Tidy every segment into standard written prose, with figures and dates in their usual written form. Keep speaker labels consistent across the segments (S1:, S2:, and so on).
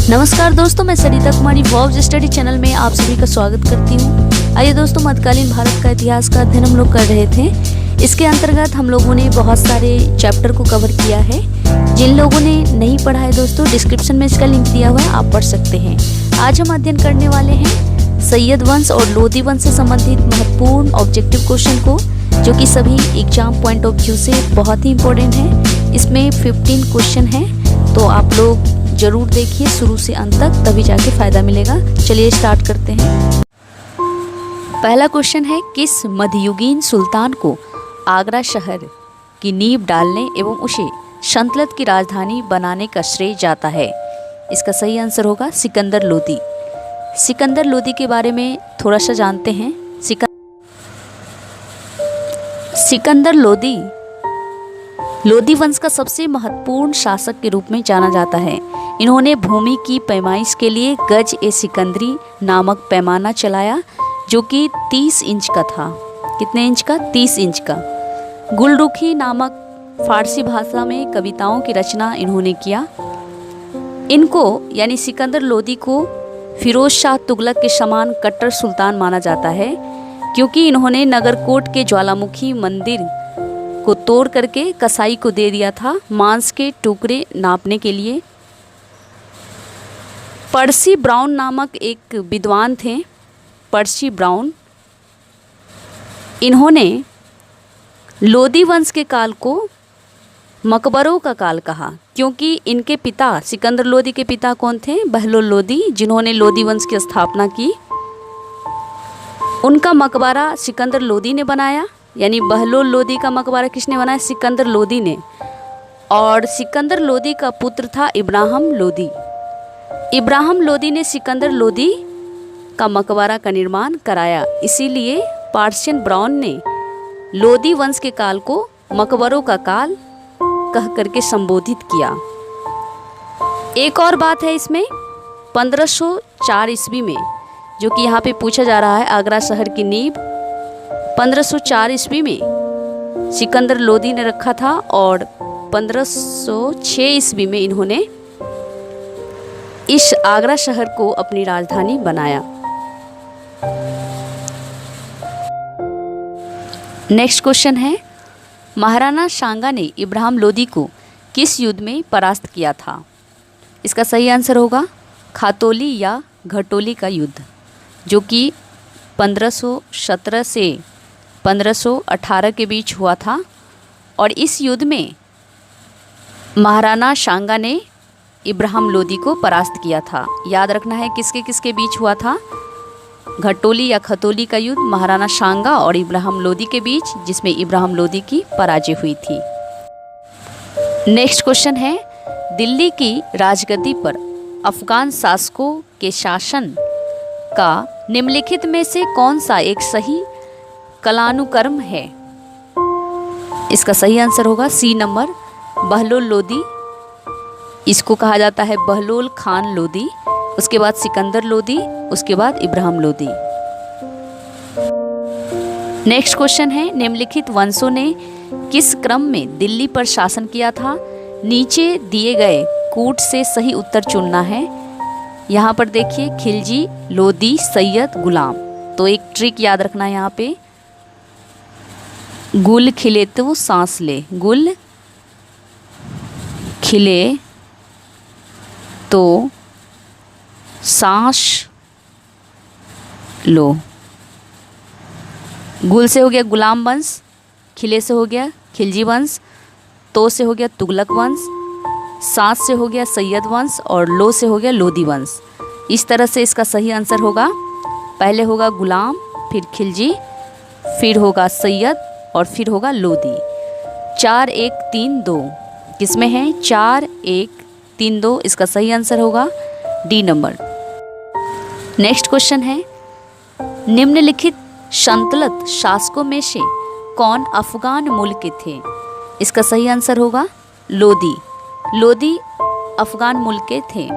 S1: नमस्कार दोस्तों, मैं सरिता कुमारी वॉब्स स्टडी चैनल में आप सभी का स्वागत करती हूँ। आइए दोस्तों, मध्यकालीन भारत का इतिहास का अध्ययन हम लोग कर रहे थे। इसके अंतर्गत हम लोगों ने बहुत सारे चैप्टर को कवर किया है। जिन लोगों ने नहीं पढ़ा है दोस्तों, डिस्क्रिप्शन में इसका लिंक दिया हुआ है, आप पढ़ सकते हैं। आज हम अध्ययन करने वाले हैं सैयद वंश और लोदी वंश से संबंधित महत्वपूर्ण ऑब्जेक्टिव क्वेश्चन को, जो कि सभी एग्जाम पॉइंट ऑफ व्यू से बहुत ही इंपॉर्टेंट है। इसमें 15 क्वेश्चन है, तो आप लोग जरूर देखिए शुरू से अंत तक, तभी जाके फायदा मिलेगा। चलिए स्टार्ट करते हैं। पहला क्वेश्चन है, किस मध्ययुगीन सुल्तान को आगरा शहर की नींव डालने एवं उसे सल्तनत की राजधानी बनाने का श्रेय जाता है? इसका सही आंसर होगा सिकंदर लोदी। सिकंदर लोदी के बारे में थोड़ा सा जानते हैं। सिकंदर लोदी वंश का सबसे महत्वपूर्ण शासक के रूप में जाना जाता है। इन्होंने भूमि की पैमाइश के लिए गज-ए-सिकंदरी नामक पैमाना चलाया, जो कि 30 इंच का था। कितने इंच का? 30 इंच का। गुलरुखी नामक फारसी भाषा में कविताओं की रचना इन्होंने किया। इनको यानी सिकंदर लोदी को फिरोज शाह तुगलक के समान कट्टर सुल्तान माना जाता है, क्योंकि इन्होंने नगरकोट के ज्वालामुखी मंदिर को तोड़ करके कसाई को दे दिया था मांस के टुकड़े नापने के लिए। पर्सी ब्राउन नामक एक विद्वान थे, पर्सी ब्राउन। इन्होंने लोदी वंश के काल को मकबरों का काल कहा, क्योंकि इनके पिता सिकंदर लोदी के पिता कौन थे? बहलोल लोदी, जिन्होंने लोदी वंश की स्थापना की। उनका मकबरा सिकंदर लोदी ने बनाया, यानी बहलोल लोदी का मकबरा किसने बनाया? सिकंदर लोदी ने। और सिकंदर लोदी का पुत्र था इब्राहिम लोदी। इब्राहिम लोदी ने सिकंदर लोदी का मकबरा का निर्माण कराया। इसीलिए पर्शियन ब्राउन ने लोदी वंश के काल को मकबरों का काल कह करके संबोधित किया। एक और बात है इसमें, 1504 ईस्वी में, जो कि यहाँ पे पूछा जा रहा है, आगरा शहर की नींव 1504 ईस्वी में सिकंदर लोदी ने रखा था, और 1506 ईस्वी में इन्होंने इस आगरा शहर को अपनी राजधानी बनाया। नेक्स्ट क्वेश्चन है, महाराणा सांगा ने इब्राहिम लोदी को किस युद्ध में परास्त किया था? इसका सही आंसर होगा खातौली या घटोली का युद्ध, जो कि 1517 से 1518 के बीच हुआ था। और इस युद्ध में महाराणा सांगा ने इब्राहिम लोदी को परास्त किया था। याद रखना है किसके किसके बीच हुआ था? घटोली या खतौली का युद्ध महाराणा सांगा और इब्राहिम लोदी के बीच, जिसमें इब्राहिम लोदी की पराजय हुई थी। नेक्स्ट क्वेश्चन है, दिल्ली की राजगद्दी पर अफगान शासकों के शासन का निम्नलिखित में से कौन सा एक सही कालानुक्रम है? इसका सही आंसर होगा सी नंबर, बहलोल लोदी। इसको कहा जाता है बहलोल खान लोदी, उसके बाद सिकंदर लोदी, उसके बाद इब्राहिम लोदी। नेक्स्ट क्वेश्चन है, निम्नलिखित वंशों ने किस क्रम में दिल्ली पर शासन किया था? नीचे दिए गए कूट से सही उत्तर चुनना है। यहाँ पर देखिए, खिलजी, लोदी, सैयद, गुलाम। तो एक ट्रिक याद रखना है यहाँ पे, गुल खिले तो सांस ले, गुल खिले तो सांस लो। गुल से हो गया गुलाम वंश, खिले से हो गया खिलजी वंश, तो से हो गया तुगलक वंश, सांस से हो गया सैयद वंश, और लो से हो गया लोदी वंश। इस तरह से इसका सही आंसर होगा, पहले होगा गुलाम, फिर खिलजी, फिर होगा सैयद, और फिर होगा लोदी। 4 1 3 2 किसमें है? 4 1 3 2। इसका सही आंसर होगा डी नंबर। नेक्स्ट क्वेश्चन है, निम्नलिखित सल्तनत शासकों में से कौन अफगान मूल के थे? इसका सही आंसर होगा लोदी। लोदी अफगान मूल के थे।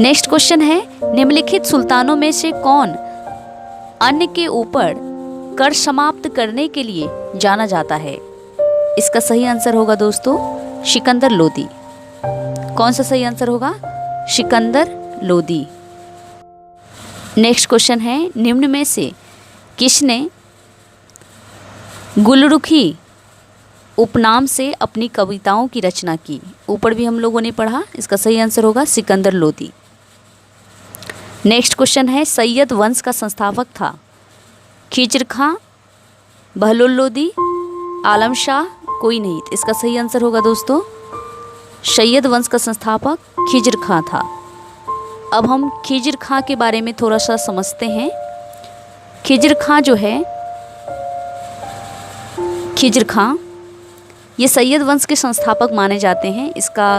S1: नेक्स्ट क्वेश्चन है, निम्नलिखित सुल्तानों में से कौन अन्य के ऊपर कर समाप्त करने के लिए जाना जाता है? इसका सही आंसर होगा दोस्तों सिकंदर लोदी। कौन सा सही आंसर होगा? सिकंदर लोदी। नेक्स्ट क्वेश्चन है, निम्न में से किसने गुलरुखी उपनाम से अपनी कविताओं की रचना की? ऊपर भी हम लोगों ने पढ़ा, इसका सही आंसर होगा सिकंदर लोदी। नेक्स्ट क्वेश्चन है, सैयद वंश का संस्थापक था? खिज्र खां, बहलोल लोदी, आलम शाह, कोई नहीं। इसका सही आंसर होगा दोस्तों सैयद वंश का संस्थापक खिज्र खां था। अब हम खिज्र खां के बारे में थोड़ा सा समझते हैं। खिज्र खां जो है, खिज्र खां ये सैयद वंश के संस्थापक माने जाते हैं। इसका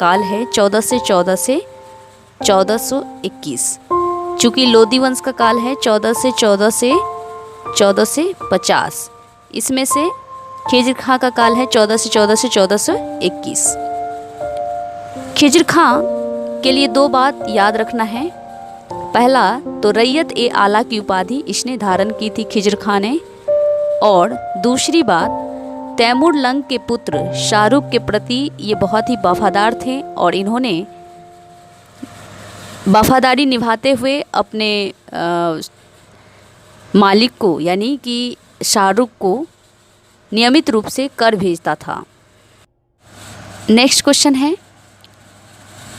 S1: काल है 1414 से 1421। चूँकि लोदी वंश का काल है 1414 से 1450, इसमें से खिज्र खां का काल है 1414 से 1421। खिज्र खां के लिए दो बात याद रखना है। पहला तो रैयत ए आला की उपाधि इसने धारण की थी खिज्र खां ने, और दूसरी बात तैमूर लंग के पुत्र शाहरुख के प्रति ये बहुत ही वफादार थे और इन्होंने वफादारी निभाते हुए अपने मालिक को यानी कि शाहरुख को नियमित रूप से कर भेजता था। नेक्स्ट क्वेश्चन है,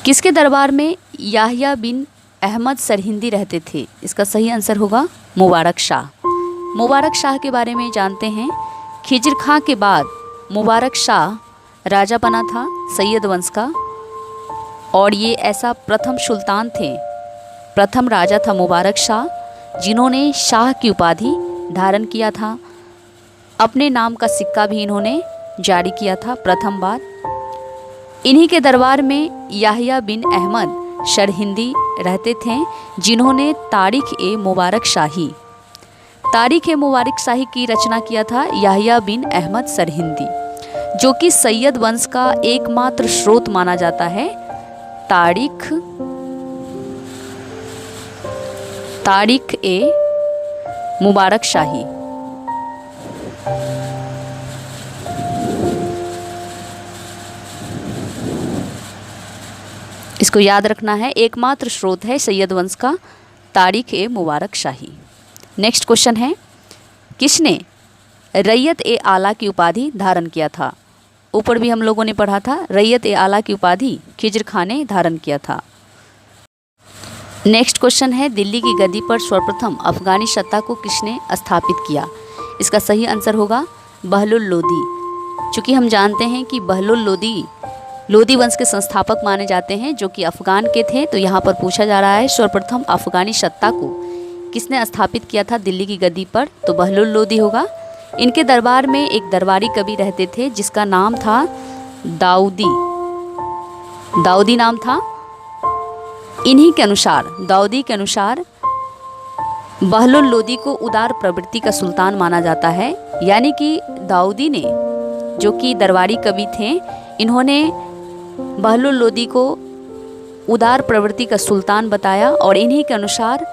S1: किसके दरबार में याहिया बिन अहमद सरहिंदी रहते थे? इसका सही आंसर होगा मुबारक शाह। मुबारक शाह के बारे में जानते हैं। खिज्र खां के बाद मुबारक शाह राजा बना था सैयद वंश का, और ये ऐसा प्रथम सुल्तान थे, प्रथम राजा था मुबारक शाह, जिन्होंने शाह की उपाधि धारण किया था। अपने नाम का सिक्का भी इन्होंने जारी किया था प्रथम बार। इन्हीं के दरबार में याहिया बिन अहमद सरहिंदी रहते थे, जिन्होंने तारीख ए मुबारक शाही की रचना किया था याहिया बिन अहमद सरहिंदी, जो कि सैयद वंश का एकमात्र स्रोत माना जाता है। तारीख ए मुबारक शाही। इसको याद रखना है, एकमात्र स्रोत है सैयद वंश का तारीख ए मुबारक शाही। नेक्स्ट क्वेश्चन है, किसने रैयत ए आला की उपाधि धारण किया था? ऊपर भी हम लोगों ने पढ़ा था, रैयत ए आला की उपाधि खिज्र खां ने धारण किया था। नेक्स्ट क्वेश्चन है, दिल्ली की गद्दी पर सर्वप्रथम अफगानी सत्ता को किसने स्थापित किया? इसका सही आंसर होगा बहलोल लोदी। चूँकि हम जानते हैं कि बहलोल लोदी वंश के संस्थापक माने जाते हैं, जो कि अफगान के थे, तो यहाँ पर पूछा जा रहा है सर्वप्रथम अफगानी सत्ता को किसने स्थापित किया था दिल्ली की गद्दी पर? तो बहलोल लोदी होगा। इनके दरबार में एक दरबारी कवि रहते थे जिसका नाम था दाऊदी नाम था। इन्हीं के अनुसार, दाऊदी के अनुसार बहलोल लोदी को उदार प्रवृत्ति का सुल्तान माना जाता है। यानी कि दाऊदी ने, जो कि दरबारी कवि थे, इन्होंने बहलोल लोदी को उदार प्रवृत्ति का सुल्तान बताया, और इन्हीं के अनुसार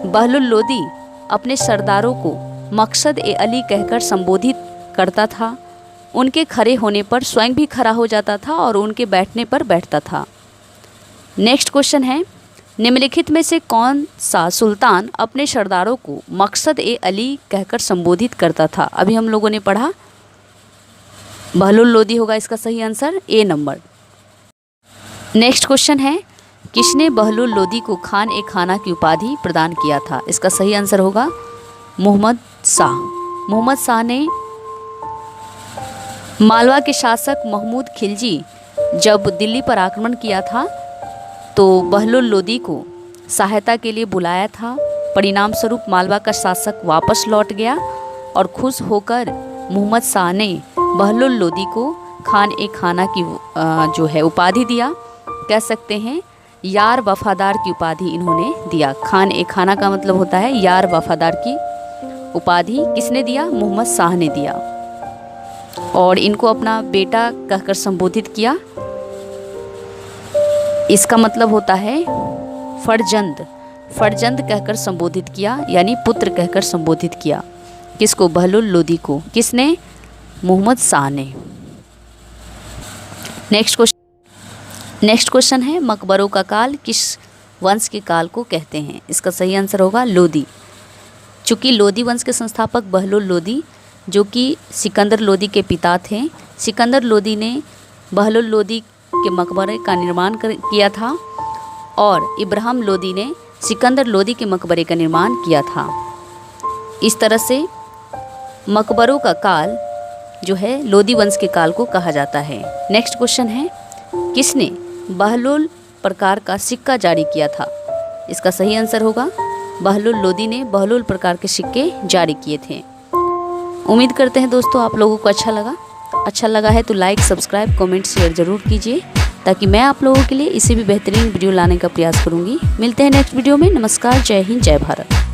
S1: बहलोल लोदी अपने सरदारों को मकसद ए अली कहकर संबोधित करता था। उनके खड़े होने पर स्वयं भी खड़ा हो जाता था और उनके बैठने पर बैठता था। नेक्स्ट क्वेश्चन है, निम्नलिखित में से कौन सा सुल्तान अपने सरदारों को मकसद ए अली कहकर संबोधित करता था? अभी हम लोगों ने पढ़ा, बहलोल लोदी होगा इसका सही आंसर, ए नंबर। नेक्स्ट क्वेश्चन है, किसने बहलोल लोदी को खान ए खाना की उपाधि प्रदान किया था? इसका सही आंसर होगा मोहम्मद शाह। मोहम्मद शाह ने मालवा के शासक महमूद खिलजी जब दिल्ली पर आक्रमण किया था तो बहलोल लोदी को सहायता के लिए बुलाया था। परिणाम स्वरूप मालवा का शासक वापस लौट गया और खुश होकर मोहम्मद शाह ने बहलोल लोदी को खान ए खाना की जो है उपाधि दिया। कह सकते हैं यार वफादार की उपाधि इन्होंने दिया। खान ए खाना का मतलब होता है यार वफादार की उपाधि किसने दिया? मोहम्मद शाह ने दिया, और इनको अपना बेटा कहकर संबोधित किया। इसका मतलब होता है फर्जंद कहकर संबोधित किया, यानी पुत्र कहकर संबोधित किया। किसको? बहलोल लोदी को। किसने? मोहम्मद शाह ने। नेक्स्ट क्वेश्चन, नेक्स्ट क्वेश्चन है मकबरों का काल किस वंश के काल को कहते हैं? इसका सही आंसर होगा लोदी। चूँकि लोदी वंश के संस्थापक बहलोल लोदी जो कि सिकंदर लोदी के पिता थे, सिकंदर लोदी ने बहलोल लोदी के मकबरे का निर्माण किया था और इब्राहिम लोदी ने सिकंदर लोदी के मकबरे का निर्माण किया था। इस तरह से मकबरों का काल जो है लोदी वंश के काल को कहा जाता है। नेक्स्ट क्वेश्चन है किसने बहलोल प्रकार का सिक्का जारी किया था? इसका सही आंसर होगा बहलोल लोदी ने बहलोल प्रकार के सिक्के जारी किए थे। उम्मीद करते हैं दोस्तों आप लोगों को अच्छा लगा है तो लाइक, सब्सक्राइब, कमेंट, शेयर ज़रूर कीजिए ताकि मैं आप लोगों के लिए इसी भी बेहतरीन वीडियो लाने का प्रयास करूँगी। मिलते हैं नेक्स्ट वीडियो में। नमस्कार, जय हिंद, जय भारत।